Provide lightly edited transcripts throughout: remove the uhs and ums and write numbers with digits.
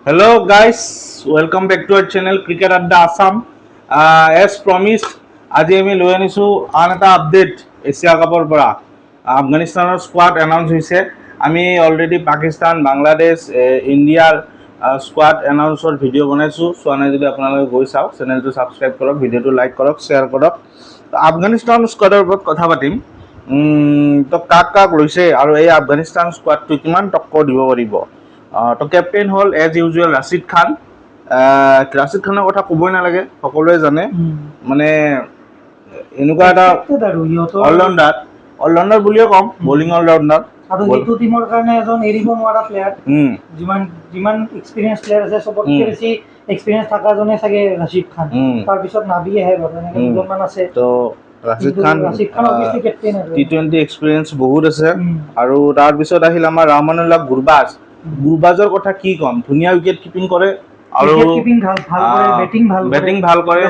Hello guys, welcome back to our channel Cricket Adda Assam. As promised, আজি আমি লৈ আনিছোঁ আন এটা আপডেট এছিয়া কাপৰ পৰা। আফগানিস্তানৰ স্কোৱাড এনাউন্স হৈছে। আমি অলৰেডি পাকিস্তান, বাংলাদেশ, ইণ্ডিয়াৰ স্কোৱাড এনাউন্সৰ ভিডিঅ' বনাইছোঁ। চোৱা নাই যদি আপোনালোকে গৈ চাওক, চেনেলটো ছাবস্ক্ৰাইব কৰক, ভিডিঅ'টো লাইক কৰক, শ্বেয়াৰ কৰক। আফগানিস্তান স্কোৱাডৰ ওপৰত কথা পাতিম। তো কাক কাক লৈছে আৰু এই আফগানিস্তান স্কোৱাডটো কিমান টক্কৰ দিব পাৰিব। তো কেপ্টেইন হ'ল এজ ইউজুৱেল ৰাছিদ খান। ৰাছিদ খানৰ কথা ক'বই নালাগে, সকলোৱে জানে। মানে এনেকুৱা এটা অলৰাউণ্ডাৰ বুলিয়ে ক'ম, বলিং অলৰাউণ্ডাৰ। আৰু এইটো টিমৰ কাৰণে এজন এৰিব নোৱাৰা প্লেয়াৰ। যিমান এক্সপিৰিয়েঞ্চ প্লেয়াৰ আছে চবতকৈ বেছি এক্সপিৰিয়েঞ্চ থকাজনে চাগে ৰাছিদ খান। তাৰপিছত নাবি আহে বাৰু, এনেকৈ দুজনমান আছে। তো ৰাছিদ খান টি20 এক্সপিৰিয়েঞ্চ বহুত আছে। আৰু তাৰপিছত আহিল আমাৰ ৰহমানুল্লাহ গুৰবাজ। গুৰবাজৰ কথা কি ক'ম, ধুনীয়া উইকেট কিপিং কৰে আৰু বেটিং ভাল কৰে,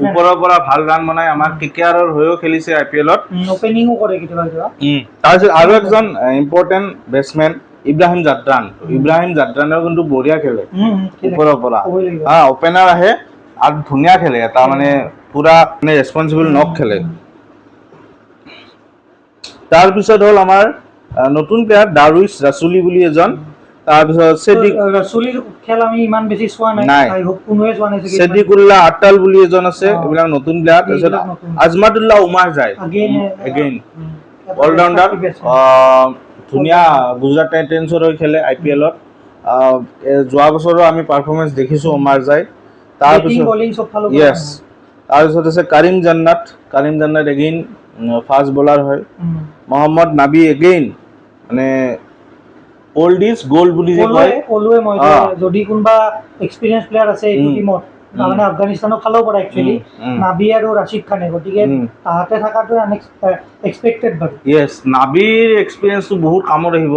ওপৰৰ পৰা ভাল ৰান বনায়। আমাৰ কেকেআৰৰ হৈও খেলিছে IPL-ত, ওপেনিঙো কৰে কেতিয়াবা। তাৰপিছত আৰু একজন ইম্পৰ্টেণ্ট বেটছমেন ইব্ৰাহিম জাদৰান। ইব্ৰাহিম জাদৰানেও কিন্তু বঢ়িয়া খেলে ওপৰৰ পৰা। অপেনাৰ আহে আৰু ধুনীয়া খেলে, এটা মানে পুৰা মানে ৰেছপনচিবল নক খেলে। তাৰপিছত হ'ল আমাৰ নতুন প্লেয়াৰ দাৰুইছ ৰাছুলি বুলি এজন। তাৰপিছত ছেদিকুল্লাহ আটাল বুলি এজন আছে, এইবিলাক নতুন প্লেয়াৰ। তাৰপিছত আজমাতুল্লাহ উমাৰ যায়, এগেইন অলৰাউণ্ডাৰ, ধুনীয়া গুজৰাট টাইটেন্সৰ হৈ খেলে IPL-ত। যোৱা বছৰো আমি পাৰফৰ্মেঞ্চ দেখিছোঁ উমাৰ যায়। তাৰপিছত আছে কৰিম জান্নাত। কৰিম জান্নাত এগেইন ফাষ্ট বলাৰ হয়। মহম্মদ নাবি এগেইন, মানে অল্ড ইজ গ'ল্ড বুলি যে কয়। যদি কোনোবা এক্সপিৰিয়েঞ্চ প্লেয়াৰ আছে এইটো টিমত, মানে আফগানিস্তানৰ ফালৰ পৰা একচুৱেলি নাবি আৰু ৰাছিদ খানে, গতিকে তাহাঁতে থকাটো এক্সপেক্টেড বাৰু। য়েছ, নাবিৰ এক্সপিৰিয়েঞ্চটো বহুত কামত আহিব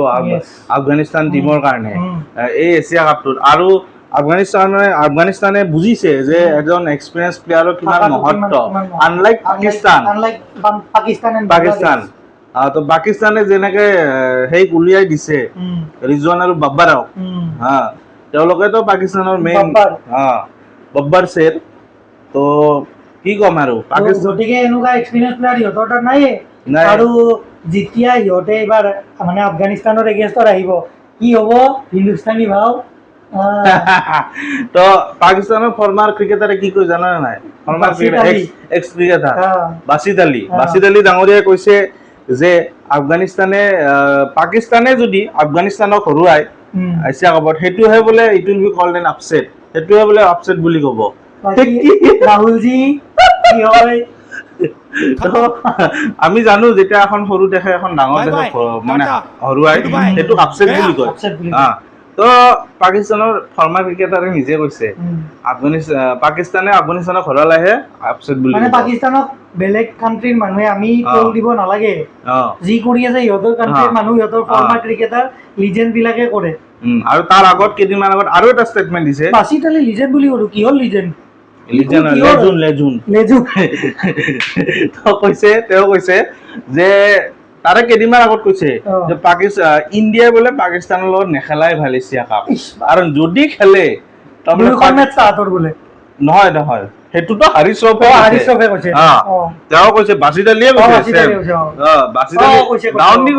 আফগানিস্তান টিমৰ কাৰণে এই এছিয়া কাপটোত। আৰু আফগানিস্তানে বুজিছে যে এজন এক্সপিৰিয়েঞ্চ প্লেয়াৰৰ কিমান মহত্ব। আনলাইক পাকিস্তান, তো পাকিস্তানে যেনেকে সেই উলিয়াই দিছে ৰিজৱান আৰু বাব্বাৰক, তেওঁলোকেতো পাকিস্তানৰ মেইন বব্বাৰ শ্বেৰ। তো কি ক'ম আৰু, গতিকে এনেকুৱা এক্সপিৰিয়েঞ্চ প্লেয়াৰ সিহঁতৰ তাত নাইয়ে। আৰু যেতিয়া সিহঁতে এইবাৰ মানে আফগানিস্তানৰ এগেইনষ্টত আহিব, কি হ'ব হিন্দুস্তানী ভাও। তো পাকিস্তানৰ ফৰ্মাৰ ক্ৰিকেটাৰে কি কয় জানে নাই? Former x cricketer Basid Ali ডাঙৰীয়াই কৈছে যে পাকিস্তানে যদি আফগানিস্তানক হৰুৱায় এছিয়া কাপত, সেইটোহে বোলে it will be called N upset, সেইটোহে বোলে আপছেট বুলি ক'ব। ৰাহুলজী কি হয় আমি জানো, যেতিয়া এখন সৰু দেশে এখন ডাঙৰ দেশক মানে হৰুৱাই, সেইটো আপছেট বুলি কয়। তো পাকিস্তানৰ ফৰ্মাৰ ক্ৰিকেটাৰে নিজে কৈছে পাকিস্তানে আফগানিস্তানক হৰুৱালেহে আপছেট বুলি কয়। পাকিস্তানক বেলেগ কাণ্ট্ৰিৰ মানুহে আমি ট্ৰল দিব নালাগে, যি কৰি আছে সিহঁতৰ কাণ্ট্ৰিৰ মানুহ, সিহঁতৰ ফৰ্মাৰ ক্ৰিকেটাৰ লিজেণ্ড বিলাকে কৰে। আৰু তাৰ আগত কেইদিনমান আগত আৰু এটা ষ্টেটমেণ্ট দিছে, বাছিদ আলী লিজেণ্ড বুলি কলো, কিহৰ লিজেণ্ড? তেওঁ কৈছে যে তাৰে কেইদিনমান আগত কৈছে যে ইণ্ডিয়াই বোলে পাকিস্তানৰ লগত নেখেলাই ভাল এছিয়া কাপ, কাৰণ যদি খেলে নহয় সেইটোতো হাৰিছ কৈছে। তেওঁ কৈছে, বাছিদ আলীয়ে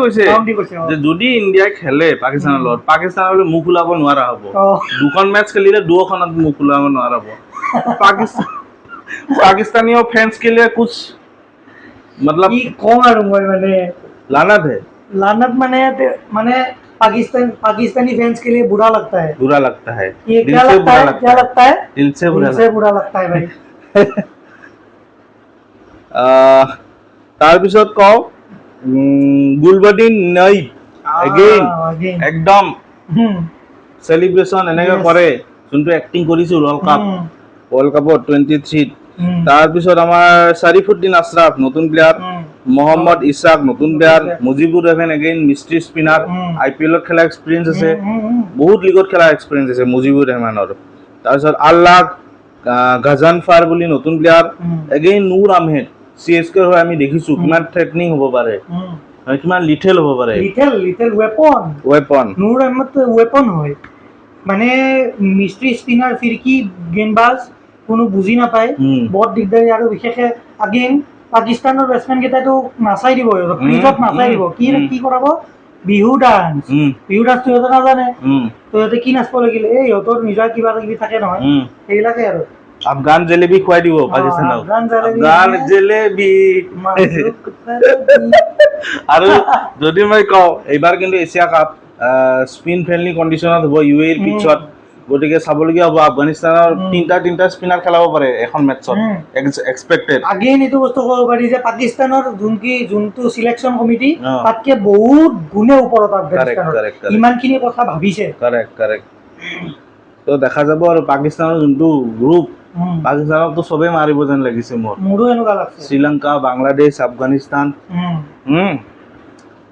কৈছে যে যদি ইণ্ডিয়াই খেলে পাকিস্তানৰ লগত, পাকিস্তানলৈ মুখ ওলাব নোৱাৰা হ'ব। দুখন মেচ খেলিলে দুখনত মুখ ওলাব নোৱাৰা হ'ব। পাকিস্তানীয় ফেন্স के लिए कुछ मतलब কি কম আৰু মই মানে लानत है, মানে पाकिस्तानी फैंस के लिए बुरा लगता है ये दिल क्या से लगता है दिल से बुरा लगता है भाई। তাৰপিছত কওঁ গুলবদিন নঈব এগেইন একদম সেলিব্ৰেশন এনেকৈ কৰে, যোনটো এক্টিং কৰিছিল ৱৰ্ল্ড কাপত 23। তাৰপিছত আমাৰ শৰীফুদ্দিন আশৰাফ নতুন প্লেয়াৰ, মোহাম্মদ ইছাক নতুন player, Mujibur Rahman again mystery spinner, IPL-ত খেলা এক্সপিৰিয়েঞ্চ আছে, বহুত লিগত খেলা এক্সপিৰিয়েঞ্চ আছে মুজিবুৰ ৰেহমানৰ। তাৰপিছত আল্লাহ গাজানফাৰ বুলি নতুন player, again Noor Ahmad CSK হৈ আমি দেখিছোঁ কিমান থ্ৰেটনিং হ'ব পাৰে, কিমান লিথেল হ'ব পাৰে, lethal weapon. Weapon Noor Ahmad weapon হয়। মানে মিস্ত্ৰী স্পিনাৰ ফিৰকি গেন্দবাজ কোনো বুজি নাপায় বৰ দিগদাৰী আৰু বিশেষকৈ আগেইন পাকিস্তানৰ বেটছমেন কেইটাইতো নাচাই দিব ক্ৰিজত নাচাই দিব কি কৰাব বিহু ডান্স সিহঁতে নাজানে সিহঁতে কি নাচিব লাগিলে এই সিহঁতৰ নিজৰ কিবা কিবি থাকে নহয় সেইবিলাকে আৰু আফগান জেলেবি খুৱাই দিব পাকিস্তানক আফগান জেলেবি আৰু যদি মই কওঁ এইবাৰ কিন্তু এছিয়া কাপ স্পিন ফ্ৰেণ্ডলি কণ্ডিশ্যনত হ'ব UAE পিছত গতিকে চাবলগীয়া হ'ব আফগানিস্তানৰ তিনিটা স্পিনাৰ খেলাব পাৰে এখন মেটছত এক্সপেক্টেড আগেইন এইটো বস্তু ক'ব পাৰি যে পাকিস্তানৰ যোনটো চিলেকশ্যন কমিটি তাতকে বহুত গুণে ওপৰত আফগানিস্তানৰ ইমানখিনি কথা ভাবিছে কাৰেক্ট তো দেখা যাব আৰু পাকিস্তানৰ যোনটো গ্ৰুপ পাকিস্তানকতো চবেই মাৰিব যেন লাগিছে মোৰো এনেকুৱা লাগছে শ্ৰীলংকা বাংলাদেশ আফগানিস্তান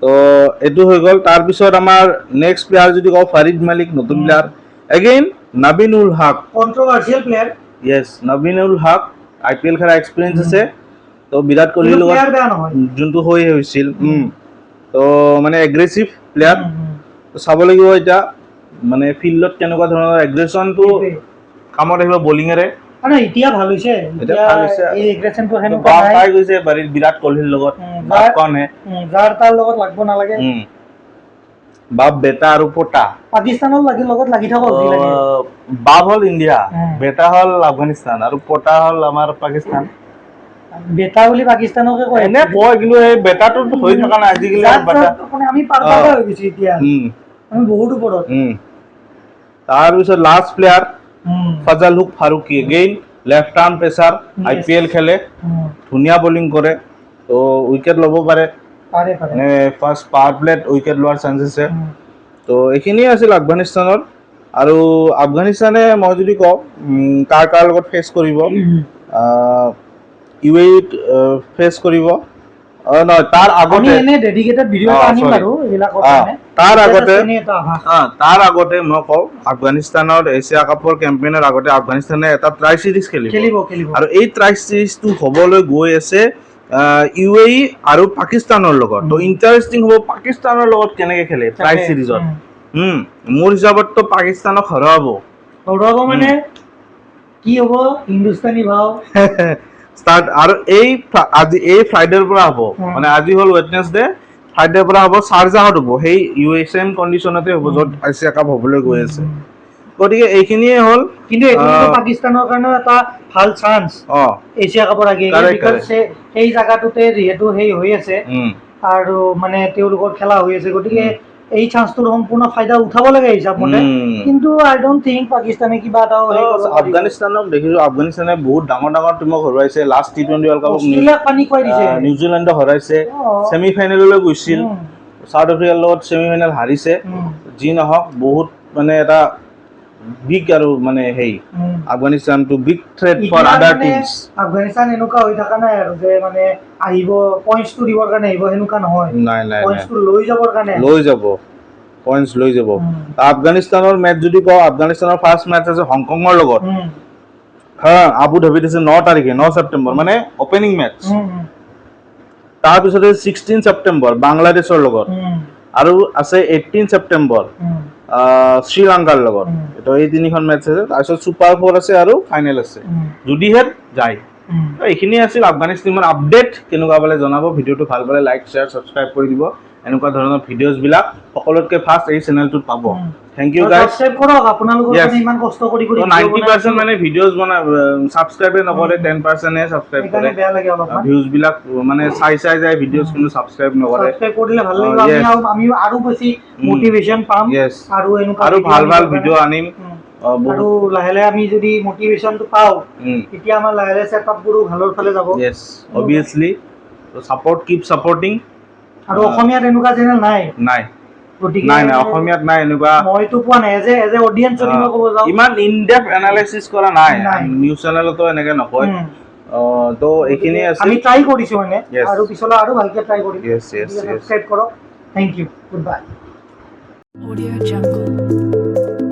তো এইটো হৈ গ'ল তাৰপিছত আমাৰ নেক্সট প্লেয়াৰ যদি কওঁ ফাৰিদ মালিক নতুন প্লেয়াৰ এগেইন নাবিনুল হক কন্ট্ৰভাৰ্চিয়েল প্লেয়াৰ ইয়েছ নাবিনুল হক IPL খেলা এক্সপিৰিয়েঞ্চ আছে তো বিৰাট কোহলিৰ লগত যোনটো হৈছিল তো মানে এগ্ৰেছিভ প্লেয়াৰ চাব লাগিব এতিয়া মানে ফিল্ডত কেনেকুৱা ধৰণৰ এগ্ৰেছনটো কামত আহিব বলিঙেৰে এতিয়া ভাল হৈছে এই এগ্ৰেছনটো হেনেকুৱা পাই গৈছে বিৰাট কোহলিৰ লগত যাৰ তাৰ লগত লাগব নালাগে বাপ বেটা আৰু পোটা পাকিস্তানৰ লগত লাগি থাকক বাপ হ'ল ইণ্ডিয়া বেটা হ'ল আফগানিস্তান আৰু পোটা হ'ল আমাৰ পাকিস্তান বেটা বুলি পাকিস্তানকে কয় এনে কয় কিন্তু এই বেটাটো হৈ থকা নাই আজিকালি আমি পাৰবা হৈ গৈছে এতিয়া আমি বহুত ওপৰত তাৰপিছত last player Fazal Haq Farooqi again left arm pacer IPL খেলে ধুনীয়া বলিং কৰে তো উইকেট ল'ব পাৰে মানে ফাৰ্ষ্ট পাৱাৰ প্লেত উইকেট লোৱাৰ চান্স আছে তো এইখিনিয়ে আছিল আফগানিস্তানৰ আৰু আফগানিস্তানে মই যদি কওঁ কাৰ লগত ফেচ কৰিব UAE ফেচ কৰিব নহয় তাৰ আগতে এনে ডেডিকেটেড ভিডিও আনিম আৰু এইবিলাক তাৰ আগতে মই কওঁ আফগানিস্তানৰ এছিয়া কাপৰ কেম্পেইনৰ আগতে আফগানিস্তানে এটা ট্ৰাই সিৰিজ খেলিব আৰু এই ট্ৰাই সিৰিজটো হ'বলৈ গৈ আছে UAE আৰু পাকিস্তানৰ লগত তো ইণ্টাৰেষ্টিং হ'ব পাকিস্তানৰ লগত কেনেকৈ খেলে ট্ৰাই সিৰিজত মোৰ হিচাপততো পাকিস্তানক হৰাব মানে কি হ'ব হিন্দুস্তানী ভাও ষ্টাৰ্ট আৰু এই ফ্ৰাইডেৰ পৰা হ'ব মানে আজি হ'ল ৱেডনেছডে ফ্ৰাইডেৰ পৰা হ'ব চাৰজাহত হ'ব সেই USM কণ্ডিশ্যনতে হ'ব য'ত এছিয়া কাপ হ'বলৈ গৈ আছে গতিকে এইখিনিয়ে হ'ল কিন্তু পাকিস্তানৰ কাৰণে এটা ভাল চান্স এছিয়া কাপৰ আগে সেই জায়গাটোতে যিহেতু সেই হৈ আছে আৰু মানে তেওঁলোকৰ খেলা হৈ আছে গতিকে এই চান্সটোৰ সম্পূৰ্ণ ফায়দা উঠাব লাগে হিচাপ মতে কিন্তু আই ডোন্ট থিংক পাকিস্তানে কিবা এটা আফগানিস্তানক দেখিছো আফগানিস্তানে বহুত ডাঙৰ টিমক হৰুৱাইছে লাষ্ট T20 ৱৰ্ল্ড কাপত নিউজিলেণ্ডক হৰাইছে সেমি ফাইনেললৈ গৈছিল সাউথ আফ্ৰিকাৰ লগত সেমি ফাইনেল হাৰিছে যি নহওক বহুত মানে এটা বিগ আৰু মানে hey Afghanistan too big threat for other teams Afghanistan এনেকুৱা হৈ থকা নাই আৰু যে মানে আহিব পইণ্টছটো দিবৰ কাৰণে আহিব হেনুকা নহয় নাই পইণ্টছটো লৈ যাবৰ কাৰণে পইণ্টছ লৈ যাব আফগানিস্তানৰ মেচ যদি কওঁ আফগানিস্তানৰ ফাৰ্ষ্ট মেচ আছে হংকঙৰ লগত আবু ধাবিত আছে 9 তাৰিখে 9 ছেপ্টেম্বৰ মানে ওপেনিং মেচ তাৰপিছতে 16 ছেপ্টেম্বৰ বাংলাদেশৰ লগত আৰু আছে 18 ছেপ্টেম্বৰ শ্ৰীলংকাৰ লগত তো এই তিনিখন মেচ আছে তাৰপিছত ছুপাৰ 4 আছে আৰু ফাইনেল আছে যদিহে যায় এইখিনি আছিল আফগানিস্তানৰ আপডেট কেনেকুৱা পালে জনাব ভিডিঅ'টো ভাল পালে লাইক শ্বেয়াৰ ছাবস্ক্ৰাইব কৰি দিব এনেকুৱা ধৰণৰ ভিডিঅ'ছবিলাক সকলোতকৈ ফাৰ্ষ্ট এই চেনেলটোত পাব থ্যাংক ইউ গাইজ সাবস্ক্ৰাইব কৰক আপোনালোকৰ কাৰণে ইমান কষ্ট কৰি 90% মানে ভিডিঅ'ছ বনা সাবস্ক্ৰাইব নকৰে 10% হে সাবস্ক্ৰাইব কৰে বেয়া লাগে অলপমান ভিউজ বিলাক মানে চাই যায় ভিডিঅ'ছ কিন্তু সাবস্ক্ৰাইব নকৰে সাবস্ক্ৰাইব কৰিলে ভাল লাগিব আমি আৰু বেছি মোটিভেশ্যন পাম আৰু এনেকুৱা আৰু ভাল ভিডিঅ' আনিম আৰু লাহে আমি যদি মোটিভেশ্যনটো পাও তেতিয়া আমাৰ লাহে সেটআপবোৰো ভালৰ ফালে যাব ইয়েস অবিয়াসলি তো সাপোৰ্ট কিপ সাপোৰ্টিং আৰু অসমীয়াত এনেকুৱা চেনেল নাই গতিকে নাই অসমীয়াত নাই এনেকুৱা মইতো পোৱা নাই এজ এ অডিয়েন্স যদি মই ক'ব যাওঁ ইমান ইন ডেপথ এনালাইসিস কৰা নাই নিউজ চেনেলতো এনেকে নকয় তো এইখিনি আছে আমি ট্ৰাই কৰিছো মানে আৰু পিছলৈ আৰু ভালকে ট্ৰাই কৰিম সাবস্ক্ৰাইব কৰক thank you goodbye Audio Jungle.